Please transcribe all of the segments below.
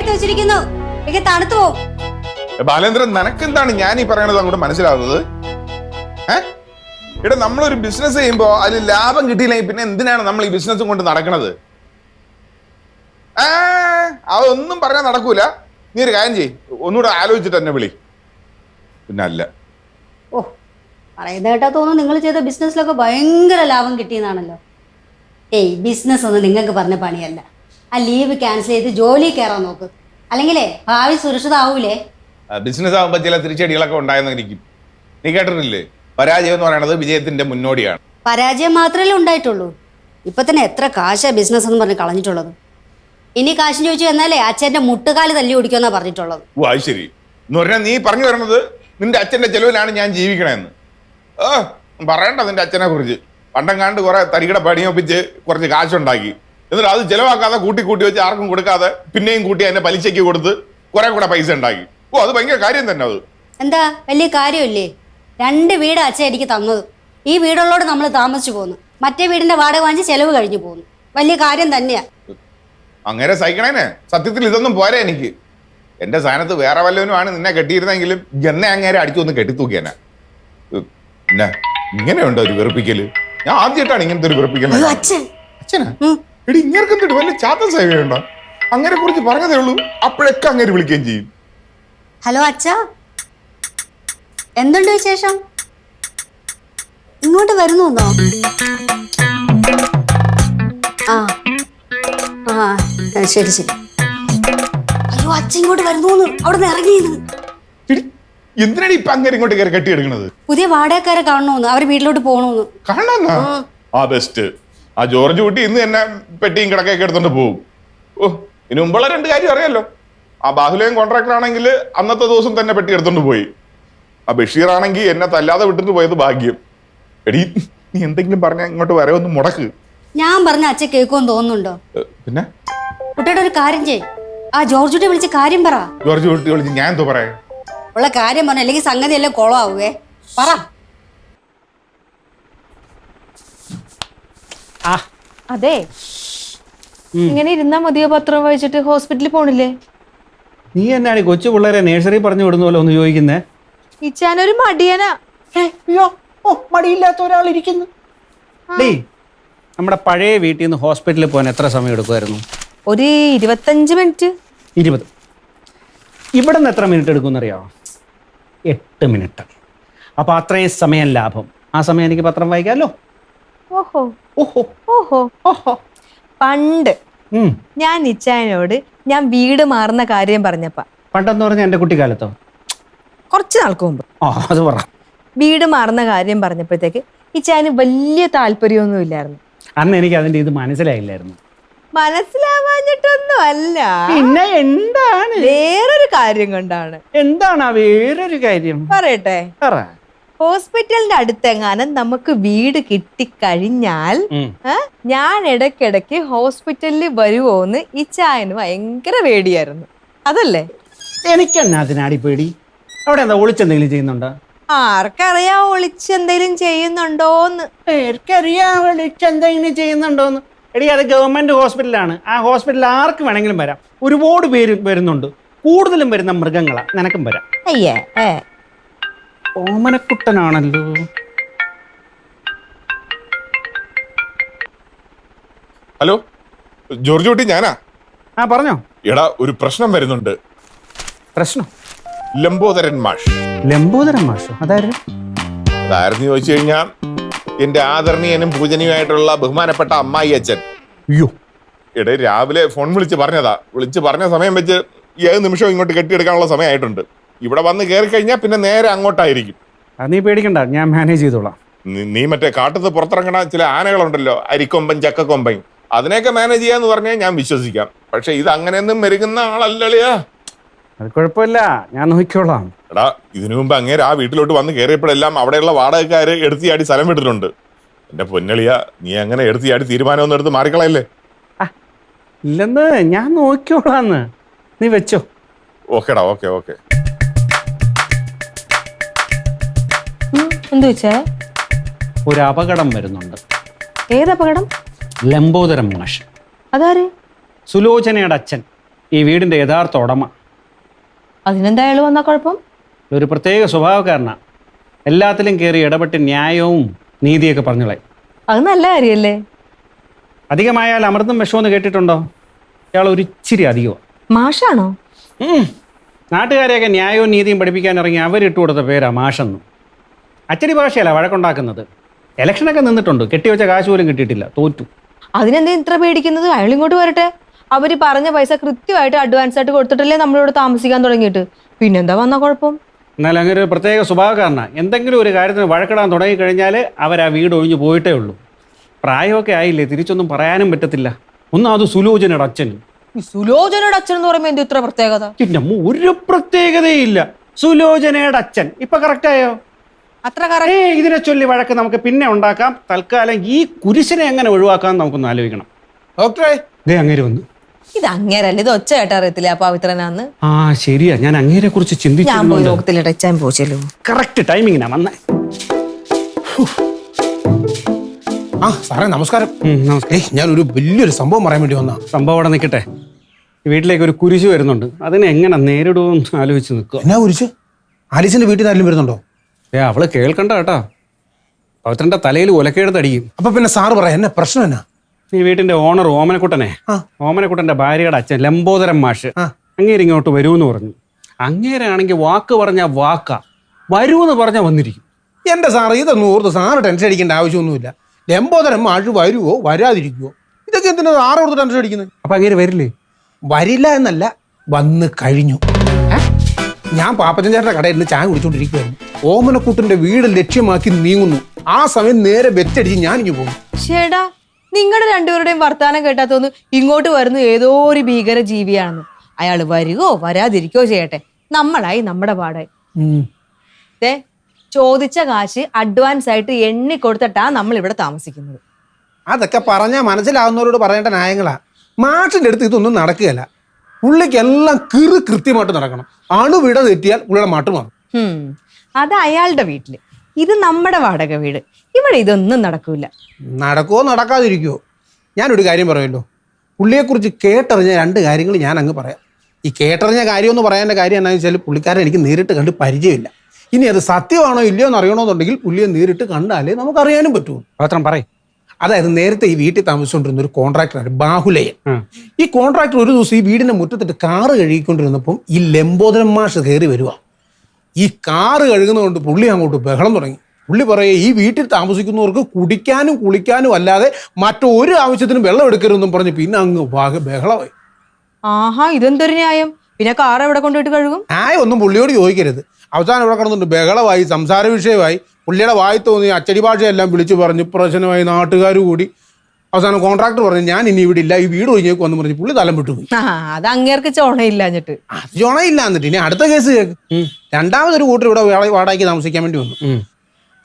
എടുത്ത് വെച്ചിരിക്കുന്നു. എനിക്ക് തണുത്തു പോവും. ബാലേന്ദ്രൻ, നിനക്കെന്താണ് ഞാൻ ഈ പറയണത് അങ്ങോട്ട് മനസ്സിലാവുന്നത്? ഇവിടെ നമ്മളൊരു ബിസിനസ് ചെയ്യുമ്പോ അതിൽ ലാഭം കിട്ടിയില്ലെങ്കിൽ പിന്നെ എന്തിനാണ് നമ്മൾ ഈ ബിസിനസ്സും കൊണ്ട് നടക്കണത്? അതൊന്നും പറഞ്ഞാൽ നടക്കൂല. നീ ഒരു കാര്യം ചെയ്യ്, ഒന്നുകൂടെ ആലോചിച്ചിട്ട് എന്നെ വിളി. പിന്നെ അല്ല. ഓ, പറയുന്ന കേട്ടാ തോന്നുന്നു നിങ്ങൾ ചെയ്ത ബിസിനസ്സിലൊക്കെ ഭയങ്കര ലാഭം കിട്ടിയെന്നാണല്ലോ. ഏയ്, ബിസിനസ് ഒന്നും നിങ്ങൾക്ക് പറഞ്ഞ പണിയല്ല. ആ ലീവ് ക്യാൻസൽ ചെയ്ത് ജോലി കയറാൻ നോക്ക്. അല്ലെങ്കിലേ ഭാവി സുരക്ഷിതാവൂലേ? ബിസിനസ് ആകുമ്പോൾ ചില തിരിച്ചടികളൊക്കെ ഉണ്ടായെന്നിരിക്കും. നീ കേട്ടിട്ടില്ലേ, പരാജയം എന്ന് പറയുന്നത് വിജയത്തിന്റെ മുന്നോടിയാണ്. പരാജയം മാത്രമല്ലേ ഉണ്ടായിട്ടുള്ളൂ. ഇപ്പൊ തന്നെ എത്ര കാശാ ബിസിനസ് എന്ന് പറഞ്ഞ് കളഞ്ഞിട്ടുള്ളത്. ഇനി കാശിന് ചോദിച്ചു എന്നാലേ അച്ഛന്റെ മുട്ടുകാല് തല്ലി ഓടിക്കുമെന്നാ പറഞ്ഞിട്ടുള്ളത്. ഓ, അത് ശരി. എന്ന് പറഞ്ഞാൽ നീ പറഞ്ഞു തരണത് നിന്റെ അച്ഛന്റെ ചെലവിലാണ് ഞാൻ ജീവിക്കണമെന്ന്. പറയണ്ട നിന്റെ അച്ഛനെ കുറിച്ച്. പണ്ടങ്ങാണ്ട് കുറെ തരികിട പണിയൊപ്പിച്ച് കുറച്ച് കാശുണ്ടാക്കി, എന്നിട്ട് അത് ചെലവാക്കാതെ കൂട്ടി വെച്ച് ആർക്കും കൊടുക്കാതെ പിന്നെയും കൂട്ടി അതിന്റെ പലിശയ്ക്ക് കൊടുത്ത് കുറെ കൂടെ പൈസ ഉണ്ടാക്കി. ഓ, അത് ഭയങ്കര കാര്യം തന്നെ. അത് എന്താ വലിയ കാര്യമില്ലേ? 2 വീട് അച്ഛൻ എനിക്ക് തന്നത്. ഈ വീടുള്ളോട് നമ്മൾ താമസിച്ചു പോന്നു. മറ്റേ വീടിന്റെ വാടക വാങ്ങിച്ച് ചെലവ് കഴിഞ്ഞു പോന്നു. വലിയ കാര്യം തന്നെയാ. അങ്ങനെ സഹിക്കണേനെ. സത്യത്തിൽ ഇതൊന്നും പോരാ എനിക്ക്. എന്റെ സ്ഥാനത്ത് വേറെ വല്ലവനുമാണ് നിന്നെ കെട്ടിയിരുന്നെങ്കിലും എന്നെ അങ്ങേരെ അടിച്ചു ഒന്ന് കെട്ടിത്തൂക്കിയനെ. പിന്നെ ഇങ്ങനെയുണ്ടോ ഒരു വെറുപ്പിക്കല്? ഞാൻ ആദ്യമായിട്ടാണ് ഇങ്ങനത്തെ ഒരു വെറുപ്പിക്കൽ. അച്ഛനാ? എടി, ഇങ്ങനെന്തിട്ട് വല്ല ചാത്ത സേവയുണ്ടോ? അങ്ങനെ കുറിച്ച് പറഞ്ഞതേ ഉള്ളൂ, അപ്പോഴൊക്കെ അങ്ങനെ വിളിക്കുകയും ചെയ്യും. ഹലോ അച്ഛാ, എന്തുണ്ട് വിശേഷം? ഇങ്ങോട്ട് വരുന്നോ? ആ ആ, ശരി ശരി. അയ്യോ, അച്ഛൻ ഇങ്ങോട്ട് വരുന്നു. അവിടെ നിന്ന് ഇറങ്ങിയത്. എന്തിനാണ് ഇപ്പൊ അങ്ങനെ ഇങ്ങോട്ട് കയറി കെട്ടിയെടുക്കണത്? പുതിയ വാടകക്കാരെ കാണണമെന്ന്, അവർ വീട്ടിലോട്ട് പോകണമെന്ന്. കാണാന്നാ? ആ ബെസ്റ്റ്. ആ ജോർജ് കുട്ടി ഇന്ന് തന്നെ പെട്ടിയും കിടക്കൊക്കെ എടുത്തോണ്ട് പോകും. ഓ, ഇതിനു മുമ്പുള്ള 2 കാര്യം അറിയാലോ. ആ ബാഹുലയം കോൺട്രാക്ടർ ആണെങ്കിൽ അന്നത്തെ ദിവസം തന്നെ പെട്ടി എടുത്തോണ്ട് പോയി. ആ ബഷീർ ആണെങ്കിൽ എന്നെ തല്ലാതെ വിട്ടിട്ട് പോയത് ഭാഗ്യം. എടി, നീ എന്തെങ്കിലും പറഞ്ഞാൽ ഇങ്ങോട്ട് വരവൊന്ന് മുടക്ക്. ഞാൻ പറഞ്ഞ അച്ഛൻ കേൾക്കുമെന്ന് തോന്നുന്നുണ്ടോ? പിന്നെ കുട്ടിയുടെ ഒരു കാര്യം ചെയ്. ആ ജോർജ് കുട്ടി വിളിച്ച് കാര്യം പറ. ജോർജ് കുട്ടി വിളിച്ച് ഞാൻ എന്തോ പറയാ? ഉള്ള കാര്യം പറഞ്ഞ, അല്ലെങ്കിൽ സംഗതി എല്ലാം കുളമാവേ. പറ. അതെ, ഇങ്ങനെ ഇരുന്നാ മതിയോ? പത്രം വായിച്ചിട്ട് ഹോസ്പിറ്റലിൽ പോണില്ലേ? നീ എന്നാണ് കൊച്ചു പിള്ളേരെ നേഴ്സറി പറഞ്ഞു വിടുന്ന പോലെ ഒന്ന് ചോദിക്കുന്നേ? ഇച്ചാനൊരു മടിയനാ. മടിയില്ലാത്ത ഒരാൾ ഇരിക്കുന്നു. നമ്മുടെ പഴയ വീട്ടിൽ നിന്ന് ഹോസ്പിറ്റലിൽ പോകാൻ എത്ര സമയം എടുക്കുമായിരുന്നു? ഒരു 25 മിനിറ്റ്. 20. ഇവിടെ നിന്ന് എത്ര മിനിറ്റ് എടുക്കുമെന്നറിയാമോ? 8 മിനിറ്റ്. അപ്പൊ അത്രയും സമയം ലാഭം. ആ സമയം എനിക്ക് പത്രം വായിക്കാമല്ലോ. ഓഹോ ഓഹോ ഓഹോ ഓഹോ. പണ്ട് ഞാൻ ഇച്ചായനോട് ഞാൻ വീട് മാറുന്ന കാര്യം പറഞ്ഞപ്പ, പണ്ടെന്ന് പറഞ്ഞ എന്റെ കുട്ടിക്കാലത്തോ? കുറച്ച് നാൾക്ക് മുമ്പ്. അത് പറ. വീട് മാറുന്ന കാര്യം പറഞ്ഞപ്പോഴത്തേക്ക് ഇച്ചായന് വലിയ താല്പര്യമൊന്നും ഇല്ലായിരുന്നു. അന്ന് എനിക്ക് അതിന്റെ ഇത് മനസ്സിലായില്ലായിരുന്നു. മനസ്സിലാവാഞ്ഞിട്ടൊന്നും അല്ല, പിന്നെ എന്താണ്? വേറൊരു കാര്യം കൊണ്ടാണ്. എന്താണ് ആ വേറൊരു കാര്യം? പറയട്ടെ. ഹോസ്പിറ്റലിന്റെ അടുത്തെങ്ങാനും നമുക്ക് വീട് കിട്ടിക്കഴിഞ്ഞാൽ ഞാൻ ഇടയ്ക്കിടയ്ക്ക് ഹോസ്പിറ്റലിൽ വരുവോന്ന് ഇച്ചായന് ഭയങ്കര പേടിയായിരുന്നു. അതല്ലേ? എനിക്കെന്നാ അതിനാടി പേടി? അവിടെ എന്താ ഒളിച്ചെന്തെങ്കിലും ചെയ്യുന്നുണ്ടോ? ആർക്കറിയാം ഒളിച്ചെന്തെങ്കിലും ചെയ്യുന്നുണ്ടോന്ന്. എനിക്കറിയാം ഒളിച്ചെന്തെങ്കിലും ചെയ്യുന്നുണ്ടോന്ന്. എടി, അത് ഗവൺമെന്റ് ഹോസ്പിറ്റലാണ്. ആ ഹോസ്പിറ്റലിൽ ആർക്ക് വേണമെങ്കിലും വരാം. ഒരുപാട് പേര് വരുന്നുണ്ട്. കൂടുതലും വരുന്ന മൃഗങ്ങളാ. നിനക്കും വരാം. അയ്യേ, ഓമനക്കുട്ടനാണല്ലോ. ഹലോ ജോർജ് കുട്ടി, ഞാനാ. പറഞ്ഞോ. എടാ, ഒരു പ്രശ്നം വരുന്നുണ്ട്. പ്രശ്നം? ലംബോദരൻ മാഷ്. ലംബോദരൻ മാഷോ? അതായിരുന്നു ചോദിച്ചു കഴിഞ്ഞാൽ എന്റെ ആദരണീയനും പൂജനീയമായിട്ടുള്ള ബഹുമാനപ്പെട്ട അമ്മായി അച്ഛൻ. അയ്യോ, എടേ, രാവിലെ ഫോൺ വിളിച്ച് പറഞ്ഞതാ. വിളിച്ച് പറഞ്ഞ സമയം വെച്ച് 7 നിമിഷം ഇങ്ങോട്ട് കെട്ടിയെടുക്കാനുള്ള സമയമായിട്ടുണ്ട്. ഇവിടെ വന്ന് കയറി കഴിഞ്ഞാൽ പിന്നെ നേരെ അങ്ങോട്ടായിരിക്കും. അത് നീ പേടിക്കണ്ട, ഞാൻ മാനേജ് ചെയ്തോളാം. നീ മറ്റേ കാട്ടത്ത് പുറത്തിറങ്ങണ ചില ആനകളുണ്ടല്ലോ, അരിക്കൊമ്പൻ ചക്കക്കൊമ്പൻ, അതിനെയൊക്കെ മാനേജ് ചെയ്യാന്ന് പറഞ്ഞാൽ ഞാൻ വിശ്വസിക്കാം. പക്ഷെ ഇത് അങ്ങനെയൊന്നും മെരുകുന്ന ആളല്ലളിയാ. അത് കുഴപ്പമില്ല, ഞാൻ നോക്കിക്കോളാം. എടാ, ഇതിനു മുമ്പ് അങ്ങേര് ആ വീട്ടിലോട്ട് വന്ന് കയറിയപ്പോഴെല്ലാം അവിടെയുള്ള വാടകക്കാര് എടുത്തിയാടി സ്ഥലം വിട്ടിട്ടുണ്ട്. എന്റെ പൊന്നളിയ, നീ അങ്ങനെ എടുത്തിയാടി തീരുമാനമൊന്നും എടുത്ത് മാറിക്കളയല്ലേ? ഇല്ലെന്ന്, ഞാൻ നോക്കിക്കോളാന്ന്. നീ വെച്ചോ. ഓക്കേടാ, ഓക്കെ ഓക്കെ. എന്തു വെച്ചാ? ഒരു അപകടം വരുന്നുണ്ട്. ഏതപകടം? ലംബോദരൻ മാഷ്. അതാര്? സുലോചനയുടെ അച്ഛൻ. ഈ വീടിൻ്റെ യഥാർത്ഥ ഉടമ. അതിനെന്താ അയാൾ വന്നാ കുഴപ്പം? ഒരു പ്രത്യേക സ്വഭാവക്കാരനാണ്. എല്ലാത്തിലും കയറി ഇടപെട്ട് ന്യായവും നീതിയൊക്കെ പറഞ്ഞോളെ. അത് നല്ല കാര്യല്ലേ? അധികമായാൽ അമൃതും വിഷമെന്ന് കേട്ടിട്ടുണ്ടോ? ഇയാൾ ഒരു ഇച്ചിരി അധികമാണ്. മാഷാണോ? നാട്ടുകാരെയൊക്കെ ന്യായവും നീതിയും പഠിപ്പിക്കാൻ ഇറങ്ങി അവരിട്ട് കൊടുത്ത പേരാ മാഷെന്ന്. അച്ചടി ഭാഷയല്ല വഴക്കുണ്ടാക്കുന്നത്. ഇലക്ഷനൊക്കെ നിന്നിട്ടുണ്ട്, കെട്ടിവെച്ച കാശ് പോലും കിട്ടിയിട്ടില്ല, തോറ്റു. അതിനെന്താ ഇത്ര പേടിക്കുന്നത്? അയാൾ ഇങ്ങോട്ട് വരട്ടെ. അവര് പറഞ്ഞ പൈസ കൃത്യമായിട്ട് അഡ്വാൻസ് ആയിട്ട് കൊടുത്തിട്ടല്ലേ നമ്മളിവിടെ താമസിക്കാൻ തുടങ്ങിയിട്ട്. പിന്നെന്താ വന്ന കുഴപ്പം? എന്നാൽ അങ്ങനെ ഒരു പ്രത്യേക സ്വഭാവക്കാരനാണ്. എന്തെങ്കിലും ഒരു കാര്യത്തിന് വഴക്കിടാൻ തുടങ്ങിക്കഴിഞ്ഞാൽ അവർ ആ വീട് ഒഴിഞ്ഞു പോയിട്ടേ ഉള്ളൂ. പ്രായമൊക്കെ ആയില്ലേ, തിരിച്ചൊന്നും പറയാനും പറ്റത്തില്ല. ഒന്നും അത് സുലോചനയുടെ അച്ഛൻ. ഈ സുലോചനയുടെ അച്ഛൻ എന്ന് പറയുമ്പോൾ എന്ത് ഇത്ര പ്രത്യേകത? പിന്നെ ഒരു പ്രത്യേകതയില്ല. സുലോചനയുടെ അച്ഛൻ ഇപ്പൊ കറക്റ്റായോ? അത്ര കറക്റ്റ്. ഇതിനെ ചൊല്ലി വഴക്ക് നമുക്ക് പിന്നെ ഉണ്ടാക്കാം. തൽക്കാലം ഈ കുരിശിനെ എങ്ങനെ ഒഴിവാക്കാൻ നമുക്കൊന്ന് ആലോചിക്കണം. ഡോക്ടറെ ദേ അങ്ങേര് വന്നു. ഇത് അങ്ങേരല്ലേ? ഇത് ഒച്ച കേട്ടാ അറിയത്തില്ല ആ പവിത്രനാന്ന്. ആ ശരിയാ, ഞാൻ അങ്ങേരെ കുറിച്ച് ഞാൻ പോയി ചിന്തിച്ചു. നോക്കത്തില്ല, ടച്ചാൻ പോച്ചല്ലോ. കറക്റ്റ് ടൈമിങ്ങിനാ വന്നേ. ആ സാറേ നമസ്കാരം. നമസ്കാരം. ഞാനൊരു വലിയൊരു സംഭവം പറയാൻ വേണ്ടി വന്നാ. സംഭവം അവിടെ നിൽക്കട്ടെ. ഈ വീട്ടിലേക്ക് ഒരു കുരിശ് വരുന്നുണ്ട്. അതിനെ എങ്ങനെ നേരിടുമെന്ന് ആലോചിച്ച് നിൽക്കുക. എന്നാ കുരിശ്? ആലീസിന്റെ വീട്ടിൽ നിന്ന് ആരെങ്കിലും വരുന്നുണ്ടോ? അവള് കേൾക്കണ്ട കേട്ടാ. പവിത്രന്റെ തലയിൽ ഒലക്കെടുത്തടിക്കും. അപ്പൊ പിന്നെ സാറ് പറയാം, എന്നാ പ്രശ്നം എന്നാ? ഈ വീട്ടിന്റെ ഓണർ ഓമനക്കുട്ടനെ, ഓമനക്കുട്ടന്റെ ഭാര്യയുടെ അച്ഛൻ ലംബോദരൻ മാഷ് അങ്ങേര് ഇങ്ങോട്ട് വരുമെന്ന് പറഞ്ഞു. അങ്ങേരാണെങ്കിൽ വാക്ക് പറഞ്ഞ വാക്കാ, വരൂന്ന് പറഞ്ഞാൽ വന്നിരിക്കും. എന്റെ സാറ് ഇതൊന്നും ഓർത്ത് സാറ് ടെൻഷൻ അടിക്കേണ്ട ആവശ്യമൊന്നുമില്ല. ലംബോദരൻ മാഷ് വരുവോ വരാതിരിക്കുവോ ഇതൊക്കെ എന്തിനാ സാറ് ഓർത്ത് ടെൻഷൻ അടിക്കുന്നത്? അപ്പൊ അങ്ങേര് വരില്ലേ? വരില്ല എന്നല്ല, വന്ന് കഴിഞ്ഞു. ഞാൻ പാപ്പച്ചൻ ചേട്ടന്റെ കടയിൽ നിന്ന് ചായ കുടിച്ചോണ്ടിരിക്കുവായിരുന്നു. ഓമനക്കുട്ടന്റെ വീട് ലക്ഷ്യമാക്കി നീങ്ങുന്നു. ആ സമയം നേരെ വെച്ചടിച്ച് ഞാൻ ഇങ്ങ് പോകും. ചേട്ടാ, നിങ്ങളുടെ രണ്ടുപേരുടെയും വർത്താനം കേട്ടാത്തോന്ന് ഇങ്ങോട്ട് വരുന്ന ഏതോ ഒരു ഭീകര ജീവിയാണെന്ന്. അയാൾ വരുകയോ വരാതിരിക്കോ ചെയ്യട്ടെ, നമ്മളായി നമ്മുടെ പാടായി. ചോദിച്ച കാശ് അഡ്വാൻസ് ആയിട്ട് എണ്ണി കൊടുത്തിട്ടാ നമ്മൾ ഇവിടെ താമസിക്കുന്നത്. അതൊക്കെ പറഞ്ഞാൽ മനസ്സിലാവുന്നവരോട് പറയേണ്ട ന്യായങ്ങളാ. മാഷിന്റെ അടുത്ത് ഇതൊന്നും നടക്കുകയല്ല. പുള്ളിക്കെല്ലാം കൃത്യമായിട്ട് നടക്കണം. അണുവിട തെറ്റിയാൽ പുള്ളിയുടെ മാട്ട് മാറും. അത് അയാളുടെ വീട്ടില്, ഇത് നമ്മുടെ വാടക വീട്. ഇവിടെ ഇതൊന്നും നടക്കൂല. നടക്കുവോ നടക്കാതിരിക്കുവോ? ഞാനൊരു കാര്യം പറയുമല്ലോ. പുള്ളിയെക്കുറിച്ച് കേട്ടറിഞ്ഞ രണ്ട് കാര്യങ്ങൾ ഞാൻ അങ്ങ് പറയാം. ഈ കേട്ടറിഞ്ഞ കാര്യമെന്ന് പറയാൻ്റെ കാര്യം എന്താണെന്ന് വെച്ചാൽ പുള്ളിക്കാരൻ എനിക്ക് നേരിട്ട് കണ്ട് പരിചയമില്ല. ഇനി അത് സത്യമാണോ ഇല്ലയോ എന്ന് അറിയണമെന്നുണ്ടെങ്കിൽ പുള്ളിയെ നേരിട്ട് കണ്ടാലേ നമുക്കറിയാനും പറ്റുമോ. പത്രം പറയും. അതായത് നേരത്തെ ഈ വീട്ടിൽ താമസിച്ചുകൊണ്ടിരുന്ന ഒരു കോൺട്രാക്ടറാണ് ബാഹുലയൻ. ഈ കോൺട്രാക്ടർ ഒരു ദിവസം ഈ വീടിന്റെ മുറ്റത്തിട്ട് കാറ് കഴുകിക്കൊണ്ടിരുന്നപ്പം ഈ ലംബോദരൻ മാഷ് കയറി വരുക. ഈ കാറ് കഴുകുന്നതുകൊണ്ട് പുള്ളി അങ്ങോട്ട് ബഹളം തുടങ്ങി. പുള്ളി പറയുക, ഈ വീട്ടിൽ താമസിക്കുന്നവർക്ക് കുടിക്കാനും കുളിക്കാനും അല്ലാതെ മറ്റൊരു ആവശ്യത്തിനും വെള്ളം എടുക്കരുതെന്നും പറഞ്ഞ് പിന്നെ അങ്ങ് ബഹളമായി. ആഹാ, ഇതെന്തൊരു ന്യായം? പിന്നെ കാർ എവിടെ കൊണ്ടുപോയിട്ട് കഴുകും? ഒന്നും പുള്ളിയോട് ചോദിക്കരുത്. അവസാനം ഇവിടെ കിടന്നുണ്ട് ബഹളമായി, സംസാര വിഷയമായി. പുള്ളിയുടെ വായി തോന്നി അച്ചടി ഭാഷയെല്ലാം വിളിച്ചു പറഞ്ഞ് പ്രശ്നമായി. നാട്ടുകാർ കൂടി അവസാനം കോൺട്രാക്ടർ പറഞ്ഞു, ഞാൻ ഇനി ഇവിടെ ഇല്ല, ഈ വീട് ഒഴിഞ്ഞേക്ക് വന്ന് പറഞ്ഞ് പുള്ളി തലം വിട്ടുപോയി. അത് അങ്ങേർക്ക് ചോണയില്ലാഞ്ഞിട്ട്. അത് ചോണയില്ല എന്നിട്ട് ഇനി അടുത്ത കേസ് കേൾക്ക്. രണ്ടാമതൊരു കൂട്ടർ ഇവിടെ വാടകയ്ക്ക് താമസിക്കാൻ വേണ്ടി വന്നു.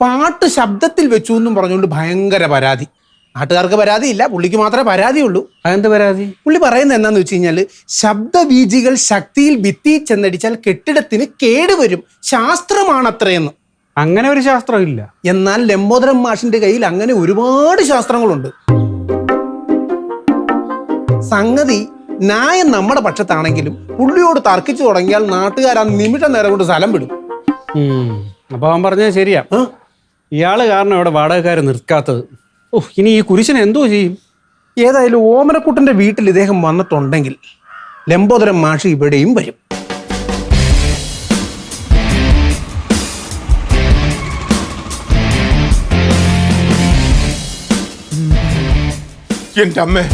പാട്ട് ശബ്ദത്തിൽ വെച്ചു എന്നും പറഞ്ഞുകൊണ്ട് ഭയങ്കര പരാതി. നാട്ടുകാർക്ക് പരാതിയില്ല, പുള്ളിക്ക് മാത്രമേ പരാതിയുള്ളൂ. അതെന്ത് പരാതി? പുള്ളി പറയുന്നത് എന്താന്ന് വെച്ച് കഴിഞ്ഞാൽ, ശബ്ദബീജികൾ ശക്തിയിൽ ഭിത്തി ചെന്നടിച്ചാൽ കെട്ടിടത്തിന് കേടുവരും, ശാസ്ത്രമാണത്രയെന്ന്. അങ്ങനെ ഒരു ശാസ്ത്രം ഇല്ല. എന്നാൽ ലംബോദരൻ മാഷിന്റെ കയ്യിൽ അങ്ങനെ ഒരുപാട് ശാസ്ത്രങ്ങളുണ്ട്. സംഗതി ന്യായം നമ്മുടെ പക്ഷത്താണെങ്കിലും പുള്ളിയോട് തർക്കിച്ചു തുടങ്ങിയാൽ നാട്ടുകാർ ആ നിമിഷം നേരം കൊണ്ട് സ്ഥലം വിടും. അപ്പൊ അവൻ പറഞ്ഞത് ശരിയാ. ഇയാള് കാരണം ഇവിടെ വാടകക്കാര് നിർക്കാത്തത്. ഇനി ഈ കുരിശിനെ എന്തോ ചെയ്യും? ഏതായാലും ഓമനക്കുട്ടന്റെ വീട്ടിൽ ഇദ്ദേഹം വന്നിട്ടുണ്ടെങ്കിൽ ലംബോദരൻ മാഷ് ഇവിടെയും വരും. എന്റെ അമ്മേ,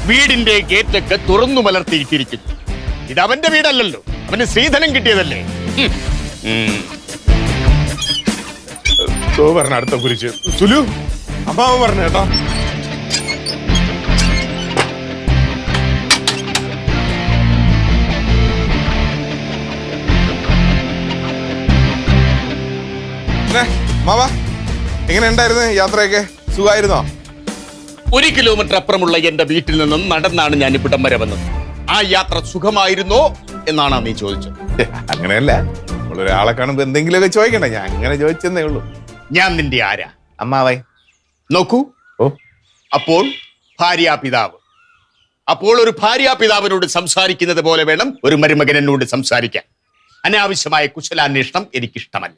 വീടിന്റെ ഗേറ്റൊക്കെ തുറന്നു മലർത്തിയിട്ടിരിക്കുന്നു. ഇത് അവന്റെ വീടല്ലല്ലോ, അവന് സ്ത്രീധനം കിട്ടിയതല്ലേ. പറഞ്ഞ അടുത്ത കുരിശ് സുലു അമ്മാവൻ പറഞ്ഞു കേട്ടോ. മാവാ, എങ്ങനെ ഉണ്ടായിരുന്നു യാത്രയൊക്കെ? സുഖമായിരുന്നോ? 1 കിലോമീറ്റർ അപ്പുറമുള്ള എന്റെ വീട്ടിൽ നിന്നും നടന്നാണ് ഞാൻ ഇവിടം വരെ വന്നത്. ആ യാത്ര സുഖമായിരുന്നോ എന്നാണ് നീ ചോദിച്ചത്. അങ്ങനെയല്ല, നമ്മളൊരാളെ കാണുമ്പോ എന്തെങ്കിലുമൊക്കെ ചോദിക്കണ്ടേ, ഞാൻ അങ്ങനെ ചോദിച്ചെന്നേ ഉള്ളൂ. ഞാൻ നിന്റെ ആരാ? അമ്മാവേ. നോക്കൂ, അപ്പോൾ ഭാര്യാപിതാവ്. അപ്പോൾ ഒരു ഭാര്യാപിതാവിനോട് സംസാരിക്കുന്നത് പോലെ വേണം ഒരു മരുമകൻ എന്നോട് സംസാരിക്കാൻ. അനാവശ്യമായ കുശലാന്വേഷണം എനിക്കിഷ്ടമല്ല.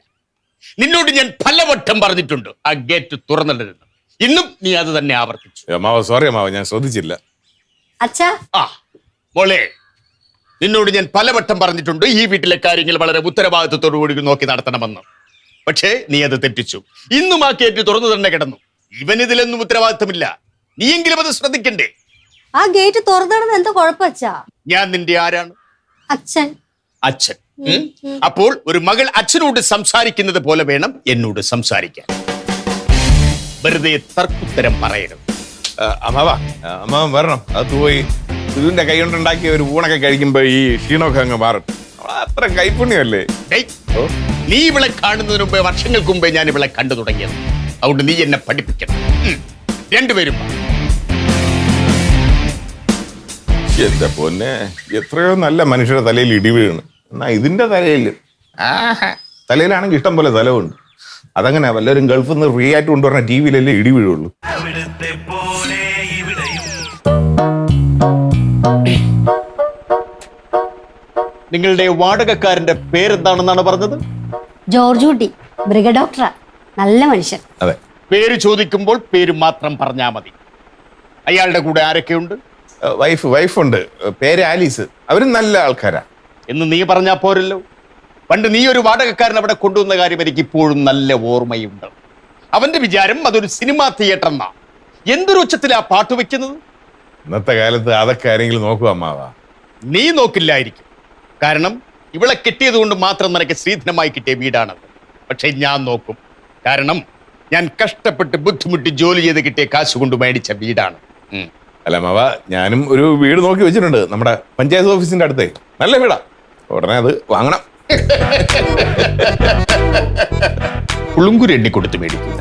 നിന്നോട് ഞാൻ പലവട്ടം പറഞ്ഞിട്ടുണ്ട് ആ ഗേറ്റ് തുറന്നിടരുത്. ഇന്നും നീ അത് തന്നെ ആവർത്തിച്ചു. അമ്മാവ സോറി അമ്മാവ, ഞാൻ ശ്രദ്ധിച്ചില്ല. അച്ഛാ ആ മോളെ, നിന്നോട് ഞാൻ പലവട്ടം പറഞ്ഞിട്ടുണ്ട് ഈ വീട്ടിലെ കാര്യങ്ങൾ വളരെ ഉത്തരവാദിത്വത്തോടു കൂടി നോക്കി നടത്തണമെന്ന്. പക്ഷേ നീ അത് തെറ്റിച്ചു. ഇന്നും ആ ഗേറ്റ് തുറന്നു തന്നെ കിടന്നു. ഇവനിതിലൊന്നും ഉത്തരവാദിത്വമില്ല. നീയെങ്കിലും അത് ശ്രദ്ധിക്കണ്ടേ? ആ ഗേറ്റ് തുറന്നിടുന്ന എന്താ കുഴപ്പം അച്ഛാ? ഞാൻ നിന്റെ ആരാണ്? അച്ഛൻ. അച്ഛൻ. അപ്പോൾ ഒരു മകൾ അച്ഛനോട് സംസാരിക്കുന്നത് പോലെ വേണം എന്നോട് സംസാരിക്കാൻ. വെറുതെ തർക്കുത്തരം പറയരുത്. അമ്മാവൻ വരണം. അത് പോയി ഇതിന്റെ കൈ കൊണ്ടുണ്ടാക്കിയ ഒരു ഊണൊക്കെ കഴിക്കുമ്പോ ഈ ക്ഷീണമൊക്കെ അങ്ങ് മാറും. അത്ര കൈപ്പുണ്യമല്ലേ? ഡേയ്, നീ ഇവളെ കാണുന്നതിന് മുമ്പേ, വർഷങ്ങൾക്ക് മുമ്പേ ഞാൻ ഇവളെ കണ്ടു തുടങ്ങിയത്. അതുകൊണ്ട് നീ എന്നെ പഠിപ്പിക്കണം. രണ്ടുപേരും എന്റെ പൊന്നെ, എത്രയോ നല്ല മനുഷ്യരുടെ തലയിൽ ഇടി വീണ്. എന്നാ ഇതിന്റെ തലയിൽ തലയിലാണെങ്കിൽ ഇഷ്ടം പോലെ സ്ഥലമുണ്ട്. അതങ്ങനെ വല്ലവരും ഗൾഫിൽ നിന്ന് ഫ്രീ ആയിട്ട് കൊണ്ടുവരുന്ന ടി വിയിലല്ലേ ഇടി വീഴുള്ളൂ. നിങ്ങളുടെ വാടകക്കാരന്റെ പേരെന്താണെന്നാണ് പറഞ്ഞത്? ജോർജ് കുട്ടി, മൃഗഡോക്ടറാ. നല്ല മനുഷ്യൻ. അതെ. പേര് ചോദിക്കുമ്പോൾ പേര് മാത്രം പറഞ്ഞാൽ മതി. അയാളുടെ കൂടെ ആരൊക്കെയുണ്ട്? വൈഫുണ്ട്, പേര് ആലീസ്. അവരും നല്ല ആൾക്കാരാ എന്ന് നീ പറഞ്ഞാൽ പോരല്ലോ. പണ്ട് നീ ഒരു വാടകക്കാരൻ അവിടെ കൊണ്ടുവന്ന കാര്യം എനിക്ക് ഇപ്പോഴും നല്ല ഓർമ്മയുണ്ട്. അവന്റെ വിചാരം അതൊരു സിനിമാ തിയേറ്റർ എന്നാ. എന്തൊരു ഉച്ചത്തിലാ പാട്ട് വെക്കുന്നത്. ഇന്നത്തെ കാലത്ത് അതൊക്കെ ആരെങ്കിലും നോക്കുക അമ്മാവാ? നീ നോക്കില്ലായിരിക്കും. കാരണം ഇവളെ കിട്ടിയത് കൊണ്ട് മാത്രം നിനക്ക് ശ്രീധനമായി കിട്ടിയ വീടാണത്. പക്ഷെ ഞാൻ നോക്കും. കാരണം ഞാൻ കഷ്ടപ്പെട്ട് ബുദ്ധിമുട്ടി ജോലി ചെയ്ത് കിട്ടിയ കാശ് കൊണ്ട് മേടിച്ച വീടാണ്. അല്ല അമ്മാവ, ഞാനും ഒരു വീട് നോക്കി വെച്ചിട്ടുണ്ട് നമ്മുടെ പഞ്ചായത്ത് ഓഫീസിന്റെ അടുത്തേ. നല്ല വീടാ, ഉടനെ അത് വാങ്ങണം. പുളുങ്കുരു എണ്ണി കൊടുത്ത് മേടിക്കും.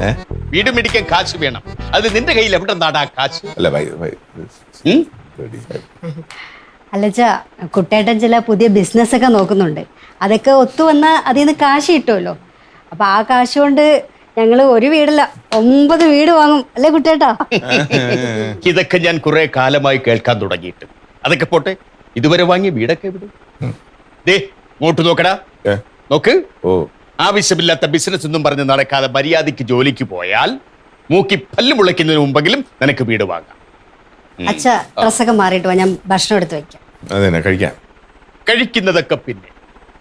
വീട് മേടിക്കാൻ കാശ് വേണം. അത് നിന്റെ കയ്യിൽ എവിടെ നാടാ കാശ്? അല്ല അല്ലച്ചാ, കുട്ടേട്ടൻ ചില പുതിയ ബിസിനസ് ഒക്കെ നോക്കുന്നുണ്ട്. അതൊക്കെ ഒത്തുവന്ന അതിൽ നിന്ന് കാശ് കിട്ടുമല്ലോ. അപ്പൊ ആ കാശ് കൊണ്ട് ഞങ്ങള് ഒരു വീടല്ല 9 വീട് വാങ്ങും. അല്ലേ കുട്ടേട്ടാ? ഇതൊക്കെ ഞാൻ കുറെ കാലമായി കേൾക്കാൻ തുടങ്ങിയിട്ട്. അതൊക്കെ പോട്ടെ, ഇതുവരെ വാങ്ങിയ വീടൊക്കെ എവിടെ? ദേ ഇങ്ങോട്ട് നോക്കടാ. നോക്ക്. ആവശ്യമില്ലാത്ത ബിസിനസ് ഒന്നും പറഞ്ഞ് നടക്കാതെ മര്യാദയ്ക്ക് ജോലിക്ക് പോയാൽ മൂക്കി പല്ല് മുളയ്ക്കുന്നതിന് മുമ്പെങ്കിലും നിനക്ക് വീട് വാങ്ങാം. അച്ഛാ, ഡ്രസ്സൊക്കെ മാറിയിട്ട് വാ, ഞാൻ ഭക്ഷണം എടുത്ത് വെക്കാം. അതെ, കഴിക്കാം. കഴിക്കുന്നതൊക്കെ പിന്നെ.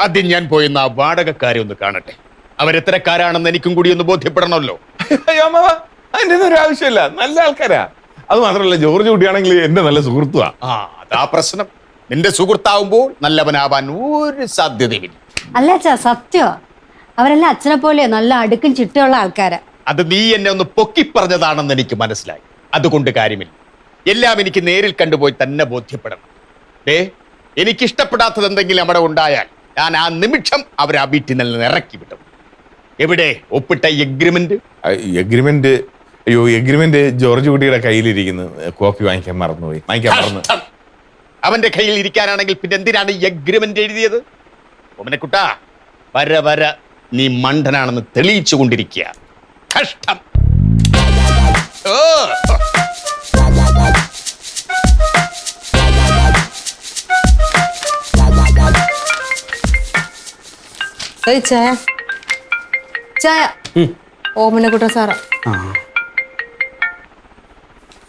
ആദ്യം ഞാൻ പോയെന്ന് ആ വാടകക്കാരെ ഒന്ന് കാണട്ടെ. അവരെത്രക്കാരാണെന്ന് എനിക്കും കൂടി ഒന്ന് ബോധ്യപ്പെടണമല്ലോ. അതിന്റെ ഒന്നും ഒരു ആവശ്യമില്ല, നല്ല ആൾക്കാരാ. അത് മാത്രമല്ല, ജോർജ് കുട്ടിയാണെങ്കിൽ എന്റെ നല്ല സുഹൃത്തുവാ. അതാ പ്രശ്നം. നിന്റെ സുഹൃത്താവുമ്പോൾ നല്ലവനാവാൻ ഒരു സാധ്യതയില്ല. അല്ല അച്ഛാ, സത്യമാ. അവരെല്ലാം അച്ഛനെ പോലെ നല്ല അടുക്കും ചിട്ടയുള്ള ആൾക്കാരാ. അത് നീ എന്നെ ഒന്ന് പൊക്കി പറഞ്ഞതാണെന്ന് എനിക്ക് മനസ്സിലായി. അതുകൊണ്ട് കാര്യമില്ല. എല്ലാം എനിക്ക് നേരിൽ കണ്ടുപോയി തന്നെ ബോധ്യപ്പെടണം. എനിക്കിഷ്ടപ്പെടാത്തത് എന്തെങ്കിലും അവിടെ ഉണ്ടായാൽ ഞാൻ ആ നിമിഷം അവരെ ആ വീട്ടിൽ നിന്ന് ഇറക്കി വിടും. എവിടെ ഒപ്പിട്ട എഗ്രിമെന്റ്? എഗ്രിമെന്റ് ജോർജ് കുട്ടിയുടെ കയ്യിലിരിക്കുന്നു. കോപ്പി വാങ്ങിക്കാൻ മറന്നുപോയി. അവന്റെ കയ്യിൽ ഇരിക്കാനാണെങ്കിൽ പിന്നെ എന്തിനാണ് എഗ്രിമെന്റ് എഴുതിയത്? ഓമനക്കുട്ടാ, വര വര നീ മണ്ടനാണെന്ന് തെളിയിച്ചു കൊണ്ടിരിക്കുക. കഷ്ടം. ചായ ചായ. ഓമനക്കുട്ട സാറാ.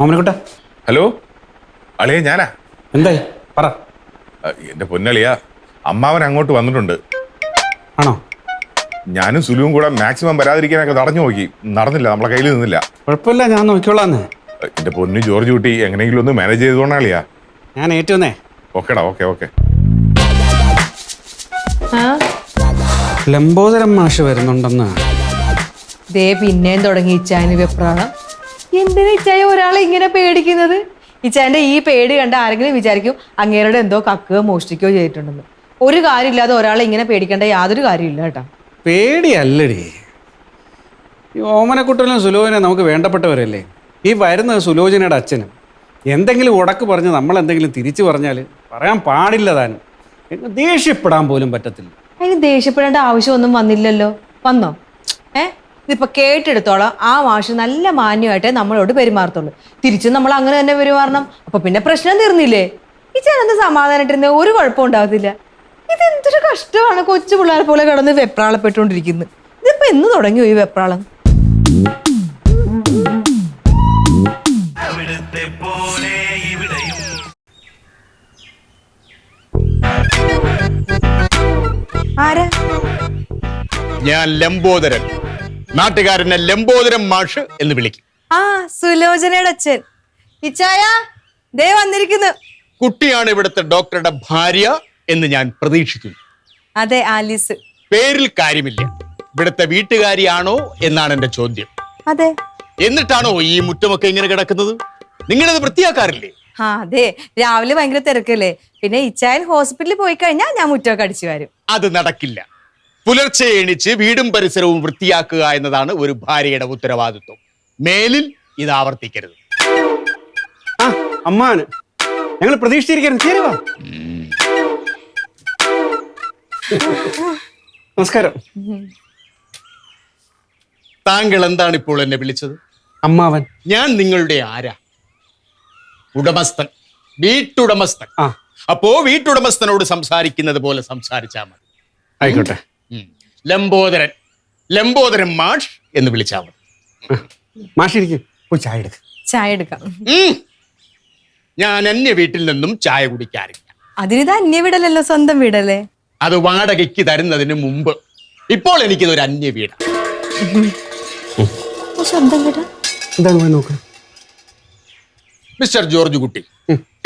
ഓമനക്കുട്ട. ഹലോ അളിയ, ഞാനാ. എന്തായി പറ. എന്റെ പൊന്നളിയ, അമ്മാവൻ അങ്ങോട്ട് വന്നിട്ടുണ്ട്. ആണോ? ഞാനും സുലുവും കൂടെ മാക്സിമം വരാതിരിക്കാനൊക്കെ തടഞ്ഞു നോക്കി. നടന്നില്ല, നമ്മളെ കയ്യിൽ നിന്നില്ല. കുഴപ്പമില്ല, ഞാൻ നോക്കിക്കോളാന്ന്. എന്റെ പൊന്നു ജോർജ് കുട്ടി, എങ്ങനെയെങ്കിലും ഒന്ന് മാനേജ് ചെയ്തോണാളിയാ. ഞാൻ ഏറ്റുവന്നേ. ഓക്കേടാ, ഓക്കെ. ലംബോദരം മാഷ് വരുന്നുണ്ടെന്ന്. ദേ പിന്നെയും തുടങ്ങി ഇച്ചായന് വെപ്രാളം. എന്തിനാ ഇച്ചായ ഒരാളെ ഇങ്ങനെ പേടിക്കുന്നത്? ഇച്ചായന്റെ ഈ പേടി കണ്ട ആരെങ്കിലും വിചാരിക്കും അങ്ങേരുടെ എന്തോ കക്കുകയോ മോഷ്ടിക്കുകയോ ചെയ്തിട്ടുണ്ടെന്ന്. ഒരു കാര്യമില്ലാതെ ഒരാളെ ഇങ്ങനെ പേടിക്കേണ്ട യാതൊരു കാര്യമില്ല കേട്ടാ. പേടിയല്ലടി. ഈ ഓമനക്കുട്ടനും സുലോചന നമുക്ക് വേണ്ടപ്പെട്ടവരല്ലേ. ഈ വരുന്നത് സുലോചനയുടെ അച്ഛനും. എന്തെങ്കിലും ഉടക്ക് പറഞ്ഞ് നമ്മൾ എന്തെങ്കിലും തിരിച്ചു പറഞ്ഞാൽ പറയാൻ പാടില്ല. താനും ദേഷ്യപ്പെടാൻ പോലും പറ്റത്തില്ല. അതിന് ദേഷ്യപ്പെടേണ്ട ആവശ്യമൊന്നും വന്നില്ലല്ലോ. വന്നോ? ഇതിപ്പോ കേട്ടെടുത്തോളം ആ മാഷ് നല്ല മാന്യമായിട്ടേ നമ്മളോട് പെരുമാറത്തുള്ളൂ. തിരിച്ചും നമ്മൾ അങ്ങനെ തന്നെ പെരുമാറണം. അപ്പൊ പിന്നെ പ്രശ്നം തീർന്നില്ലേ? ഇച്ചാൻ എന്ത് സമാധാനായിട്ടിരുന്ന ഒരു കുഴപ്പം ഉണ്ടാകത്തില്ല. ഇതെന്തൊരു കഷ്ടമാണ്, കൊച്ചു പിള്ളേരെ പോലെ കിടന്ന് വെപ്രാളപ്പെട്ടുകൊണ്ടിരിക്കുന്നത്. ഇതിപ്പോ എന്ന് തുടങ്ങിയോ ഈ വെപ്രാളം? ആരാ? ഞാൻ ലംബോദരൻ, നാട്ടുകാരനെ ലംബോദരൻ മാഷ് എന്ന് വിളിക്കും. ആ, സുലോചനയുടെ അച്ഛൻ. ഇച്ചായ ദേ വന്നിരിക്കുന്നു. കുട്ടിയാണ് ഇവിടുത്തെ ഡോക്ടറുടെ ഭാര്യ എന്ന് ഞാൻ പ്രതീക്ഷിക്കുന്നു. അതെ, ആലീസ്. പേരിൽ കാര്യമില്ല, ഇവിടുത്തെ വീട്ടുകാരിയാണോ എന്നാണ് എന്റെ ചോദ്യം. അതെ. എന്നിട്ടാണോ ഈ മുറ്റമൊക്കെ ഇങ്ങനെ കിടക്കുന്നത്? നിങ്ങളിത് വൃത്തിയാക്കാറില്ലേ? ആ അതെ, രാവിലെ ഭയങ്കര തിരക്കല്ലേ. പിന്നെ ഇച്ചായൻ ഹോസ്പിറ്റലിൽ പോയി കഴിഞ്ഞാൽ ഞാൻ മുറ്റമൊക്കെ അടിച്ചു വരും. അത് നടക്കില്ല. പുലർച്ചെ എണിച്ച് വീടും പരിസരവും വൃത്തിയാക്കുക എന്നതാണ് ഒരു ഭാര്യയുടെ ഉത്തരവാദിത്വം. മേലിൽ ഇത് ആവർത്തിക്കരുത്. ആ അമ്മാന് ഞങ്ങൾ പ്രതീക്ഷിച്ചിരിക്കുന്നു. ശരി, വാ. നമസ്കാരം. താങ്കൾ എന്താണ് ഇപ്പോൾ എന്നെ വിളിച്ചത്? അമ്മാവൻ. ഞാൻ നിങ്ങളുടെ ആരാ? ഉടമസ്ഥൻ, വീട്ടുടമസ്ഥൻ. ആ. അപ്പോ വീട്ടുടമസ്ഥനോട് സംസാരിക്കുന്നത് പോലെ സംസാരിച്ചാൽ മതി. ആയിക്കോട്ടെ. ലംബോദരൻ, ലംബോദരൻ മാഷ് എന്ന് വിളിച്ചാൽ മതി. മാഷിരിക്കും, പോയി ചായ എടുക്ക. ചായ എടുക്കാം. ഞാൻ അന്യ വീട്ടിൽ നിന്നും ചായ കുടിക്കാറില്ല. അതിനിത് അന്യ വീടല്ലല്ലോ, സ്വന്തം വീടല്ലേ. അത് വാടകയ്ക്ക് തരുന്നതിന് മുമ്പ്. ഇപ്പോൾ എനിക്കിതൊരു അന്യ വീടാണ്. സ്വന്തം വീടാ? എന്താണ് പോയി നോക്ക്. മിസ്റ്റർ ജോർജ് കുട്ടി,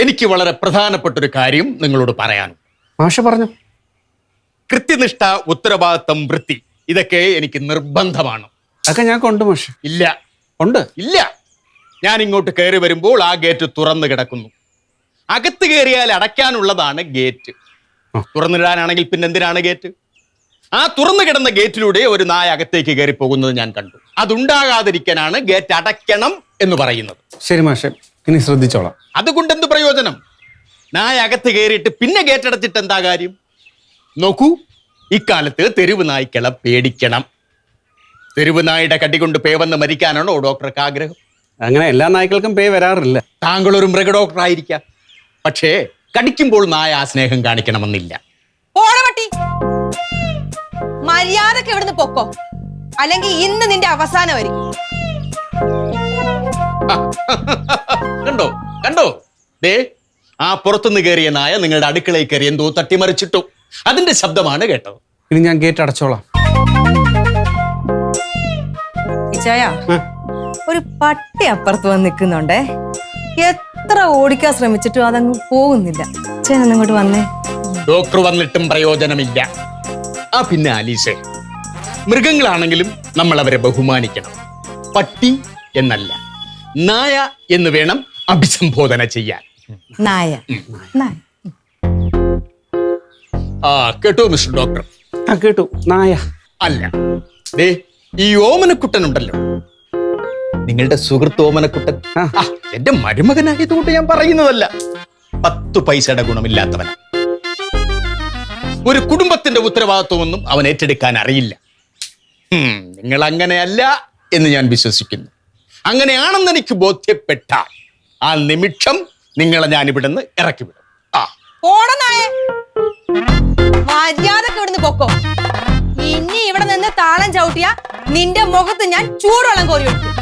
എനിക്ക് വളരെ പ്രധാനപ്പെട്ട ഒരു കാര്യം നിങ്ങളോട് പറയാനുണ്ട്. മാഷ പറഞ്ഞു. കൃത്യനിഷ്ഠ, ഉത്തരവാദിത്തം, വൃത്തി, ഇതൊക്കെ എനിക്ക് നിർബന്ധമാണ്. അതൊക്കെ ഞാൻ കൊണ്ട് മാഷ. ഇല്ല. ഉണ്ട്. ഇല്ല. ഞാൻ ഇങ്ങോട്ട് കയറി വരുമ്പോൾ ആ ഗേറ്റ് തുറന്നു കിടക്കുന്നു. അകത്ത് കയറിയാൽ അടയ്ക്കാനുള്ളതാണ് ഗേറ്റ്. തുറന്നിടാനാണെങ്കിൽ പിന്നെ എന്തിനാണ് ഗേറ്റ്? ആ തുറന്നു കിടന്ന ഗേറ്റിലൂടെ ഒരു നായ അകത്തേക്ക് കയറി പോകുന്നത് ഞാൻ കണ്ടു. അതുണ്ടാകാതിരിക്കാനാണ് ഗേറ്റ് അടയ്ക്കണം എന്ന് പറയുന്നത്. ശരി മാഷ, ഇനി ശ്രദ്ധിച്ചോളാം. അതുകൊണ്ട് എന്ത് പ്രയോജനം? നായ അകത്ത് കയറിയിട്ട് പിന്നെ ഗേറ്റ് അടച്ചിട്ട് എന്താ കാര്യം? നോക്കൂ, ഇക്കാലത്ത് തെരുവ് നായ്ക്കളെ പേടിക്കണം. തെരുവ് നായുടെ കടികൊണ്ട് പേ വന്ന് മരിക്കാനാണോ ഡോക്ടർക്ക് ആഗ്രഹം? അങ്ങനെ എല്ലാ നായ്ക്കൾക്കും പേ വരാറില്ല. താങ്കൾ ഒരു മൃഗ ഡോക്ടർ ആയിരിക്കാം, പക്ഷേ കടിക്കുമ്പോൾ നായ ആ സ്നേഹം കാണിക്കണമെന്നില്ല. ഓടവട്ടി, മര്യാദക്ക് ഇവിടുന്ന് പൊക്കോ, അല്ലെങ്കിൽ ഇന്ന് നിന്റെ അവസാനമായിരിക്കും. കണ്ടോ കണ്ടോ, ദേ ആ പുറത്തുനിന്ന് കയറിയ നായ നിങ്ങളുടെ അടുക്കളയിൽ കയറി എന്തോ തട്ടിമറിച്ചിട്ടു. അതിന്റെ ശബ്ദമാണ് കേട്ടത്. ഇനി ഞാൻ ഗേറ്റ് അടച്ചോളാം. ഇച്ചായ, ഒരു പട്ടി അപ്പുറത്ത് വന്ന് നിൽക്കുന്നുണ്ടേ. എത്ര ഓടിക്കാൻ ശ്രമിച്ചിട്ടും അതങ്ങ് പോകുന്നില്ല. ചേട്ടൻ ഇങ്ങോട്ട് വന്നേ. ഡോക്ടർ വന്നിട്ടും പ്രയോജനമില്ല. ആ പിന്നെ ആലീസെ, മൃഗങ്ങളാണെങ്കിലും നമ്മൾ അവരെ ബഹുമാനിക്കണം. പട്ടി എന്നല്ല, നായ എന്ന് വേണം അഭിസംബോധന ചെയ്യാൻ. നായ. നായ. ആ കേട്ടോ മിസ്റ്റർ ഡോക്ടർ? ആ കേട്ടു. നായ അല്ല, ദേ ഈ ഓമനക്കുട്ടൻ ഉണ്ടല്ലോ, നിങ്ങളുടെ സുഹൃത്ത് ഓമനക്കുട്ടൻ. എന്റെ മരുമകനായതുകൊണ്ട് ഞാൻ പറയുന്നതല്ല. 10 പൈസയുടെ ഗുണമില്ലാത്തവൻ. ഒരു കുടുംബത്തിന്റെ ഉത്തരവാദിത്വമൊന്നും അവൻ ഏറ്റെടുക്കാൻ അറിയില്ല. നിങ്ങൾ അങ്ങനെയല്ല എന്ന് ഞാൻ വിശ്വസിക്കുന്നു. അങ്ങനെയാണെന്ന് എനിക്ക് ബോധ്യപ്പെട്ടാൽ ആ നിമിഷം നിങ്ങളെ ഞാൻ ഇവിടുന്ന് ഇറക്കി വിടും. മര്യാദക്ക് ഇവിടുന്ന് പൊക്കോ. ഇനി ഇവിടെ നിന്ന് താളം ചവിട്ടിയ നിന്റെ മുഖത്ത് ഞാൻ ചൂടുവെള്ളം കോരി ഒഴിക്കും.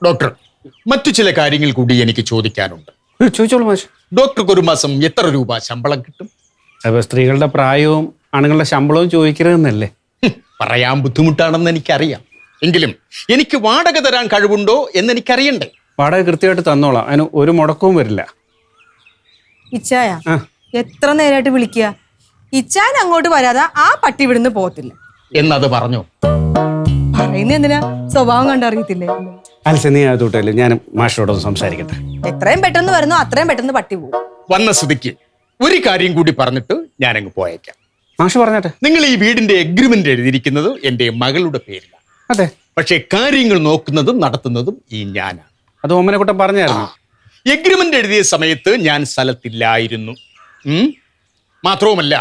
ഡോക്ടർ, മറ്റു ചില കാര്യങ്ങൾ കൂടി എനിക്ക് ചോദിക്കാനുണ്ട്. ചോദിച്ചോളൂ മാഷ്. ഡോക്ടർക്ക് ഒരു മാസം എത്ര രൂപ ശമ്പളം കിട്ടും? അപ്പൊ സ്ത്രീകളുടെ പ്രായവും ആണുങ്ങളുടെ ശമ്പളവും ചോദിക്കരുതെന്നല്ലേ? പറയാൻ ബുദ്ധിമുട്ടാണെന്ന് എനിക്കറിയാം. എങ്കിലും എനിക്ക് വാടക തരാൻ കഴിവുണ്ടോ എന്ന് എനിക്കറിയണ്ടേ? വാടക കൃത്യമായിട്ട് തന്നോളാം, അതിന് ഒരു മുടക്കവും വരില്ല. ഇച്ചായ, എത്ര നേരമായിട്ട് വിളിക്കുക? ഇച്ചാൻ അങ്ങോട്ട് വരാതെ ആ പട്ടി ഇവിടുന്ന് പോകത്തില്ല എന്നത് പറഞ്ഞോ? പറയുന്ന എന്തിനാ? സ്വഭാവം കണ്ടറിയത്തില്ലേ? അൽസ, നീ അതുകൊണ്ടല്ലേ ഞാൻ മാഷിനോടൊന്ന് സംസാരിക്കട്ടെ. എത്രയും പെട്ടെന്ന് വരുന്നു അത്രയും പെട്ടെന്ന് പട്ടി പോകും. വന്ന സ്ഥിതിക്ക് ഒരു കാര്യം കൂടി പറഞ്ഞിട്ട് ഞാനങ്ങ് പോയേക്കാം. മാഷ് പറഞ്ഞാട്ടെ. നിങ്ങൾ ഈ വീടിന്റെ എഗ്രിമെന്റ് എഴുതിയിരിക്കുന്നത് എന്റെ മകളുടെ പേരിലാണ്. അതെ. പക്ഷെ കാര്യങ്ങൾ നോക്കുന്നതും നടത്തുന്നതും ഈ ഞാനാണ്. അത് ഓമനക്കുട്ടൻ പറഞ്ഞായിരുന്നു. എഗ്രിമെന്റ് എഴുതിയ സമയത്ത് ഞാൻ സ്ഥലത്തില്ലായിരുന്നു. മാത്രവുമല്ല,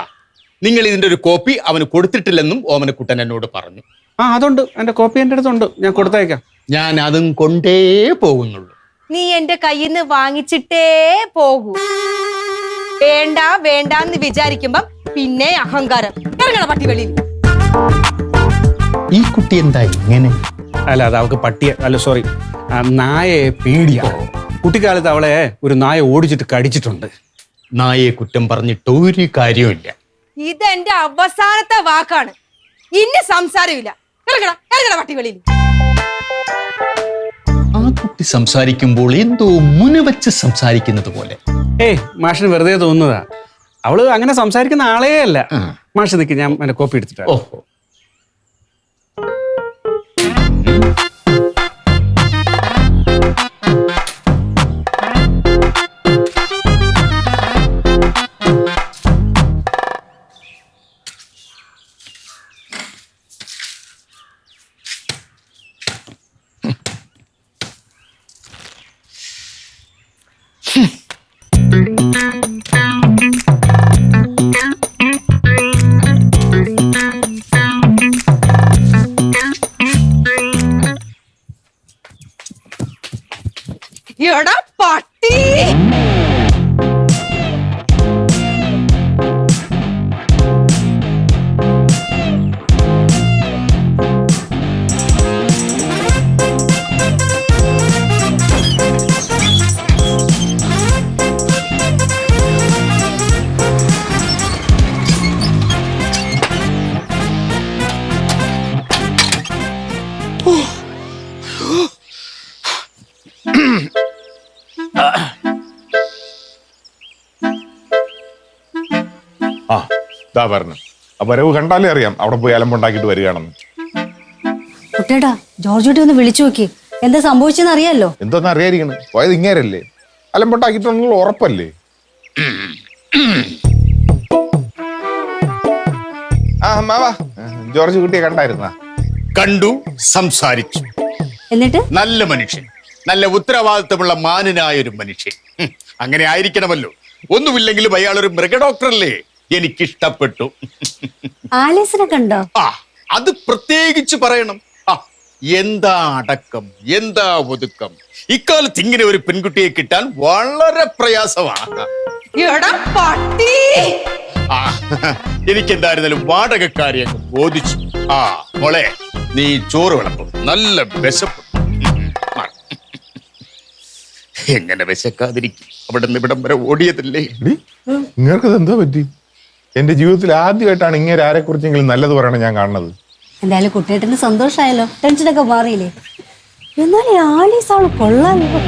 നിങ്ങൾ ഇതിന്റെ ഒരു കോപ്പി അവന് കൊടുത്തിട്ടില്ലെന്നും ഓമനക്കുട്ടൻ എന്നോട് പറഞ്ഞു. ആ അതുണ്ട്, എൻ്റെ കോപ്പി എൻ്റെ അടുത്തുണ്ട്, ഞാൻ കൊടുത്തയക്കാം. ഞാൻ അതും കൊണ്ടേ പോകുന്നുള്ളൂ. നീ എന്റെ കയ്യിൽ നിന്ന് വാങ്ങിച്ചിട്ടേ പോകൂ. വേണ്ട വേണ്ടാന്ന് വിചാരിക്കുമ്പം പിന്നെ അഹങ്കാരം. ഇറങ്ങണ പട്ടി വെളിയിൽ. ഈ കുട്ടി എന്താ ഇങ്ങനെ? അല്ല, അത് അവൾക്ക് പട്ടിയെ അല്ല സോറി നായയെ പേടിയാ. കുട്ടിക്കാലത്ത് അവളെ ഒരു നായ ഓടിച്ചിട്ട് കടിച്ചിട്ടുണ്ട്. നായയെ കുറ്റം പറഞ്ഞിട്ട് ഒരു കാര്യമില്ല. ഇതെന്റെ അവസാനത്തെ വാക്കാണ്. ഇനി സംസാരമില്ല. ഇറങ്ങണ പട്ടി വെളിയിൽ. ആ കുട്ടി സംസാരിക്കുമ്പോൾ എന്തോ മുനവച്ച് സംസാരിക്കുന്നത് പോലെ. ഏയ് മാഷിന് വെറുതെ തോന്നുന്നതാ. അവള് അങ്ങനെ സംസാരിക്കുന്ന ആളേ അല്ല. മാഷ് നിൽക്ക്, ഞാൻ എൻ്റെ കോപ്പി എടുത്തിട്ടാ. ഓഹോ, എടാ പട്ടി. ആ ഇതാ പറഞ്ഞു. ആ വരവ് കണ്ടാലേ അറിയാം അവിടെ പോയി അലമ്പുണ്ടാക്കിയിട്ട് വരികയാണെന്ന്. കുട്ടേട്ടാ ജോർജ് കുട്ടി ഒന്ന് വിളിച്ചു നോക്കി, എന്താ സംഭവിച്ചെന്ന് അറിയാലോ. എന്തോന്ന് അറിയാതിരിക്കണ്, പോയത് ഇങ്ങേരല്ലേ, അലമ്പുണ്ടാക്കിയിട്ടുള്ള ഉറപ്പല്ലേ. ആ അമ്മാവാ, ജോർജ് കുട്ടിയെ കണ്ടായിരുന്ന? കണ്ടു, സംസാരിച്ചു. എന്നിട്ട് നല്ല മനുഷ്യൻ, നല്ല ഉത്തരവാദിത്തമുള്ള മാന്യനായ ഒരു മനുഷ്യൻ. അങ്ങനെ ആയിരിക്കണമല്ലോ. ഒന്നുമില്ലെങ്കിലും അയാൾ ഒരു മൃഗഡോക്ടറല്ലേ. എനിക്കിഷ്ടപ്പെട്ടു. ആലീസിനെ കണ്ടോ? ആ അത് പ്രത്യേകിച്ച് പറയണം. ആ എന്താ അടക്കം, എന്താ ഒതുക്കം. ഇക്കാലത്ത് ഇങ്ങനെ ഒരു പെൺകുട്ടിയെ കിട്ടാൻ വളരെ പ്രയാസമാണ്. എടാ പട്ടി. ആ എനിക്കെന്തായിരുന്നാലും വാടകക്കാരി അങ്ങ് ബോധിച്ചു. ആ മോളെ, നീ ചോറ് വിളമ്പും, നല്ല വിശപ്പ്. എങ്ങനെ വിശക്കാതിരിക്കും? അവിടെ നിന്ന് ഇവിടം വരെ ഓടിയതല്ലേ. നിങ്ങൾക്ക് എന്തോ പറ്റി? എന്റെ ജീവിതത്തിൽ ആദ്യമായിട്ടാണ് ഇങ്ങനെ ആരെ കുറിച്ചെങ്കിലും നല്ലത് പറയണം ഞാൻ കാണുന്നത്. എന്തായാലും കുട്ടേട്ടന് സന്തോഷമായല്ലോ, ടെൻഷനൊക്കെ മാറിയില്ലേ. എന്നാലും ആലീസ് അവള് കൊള്ളാമല്ലോ.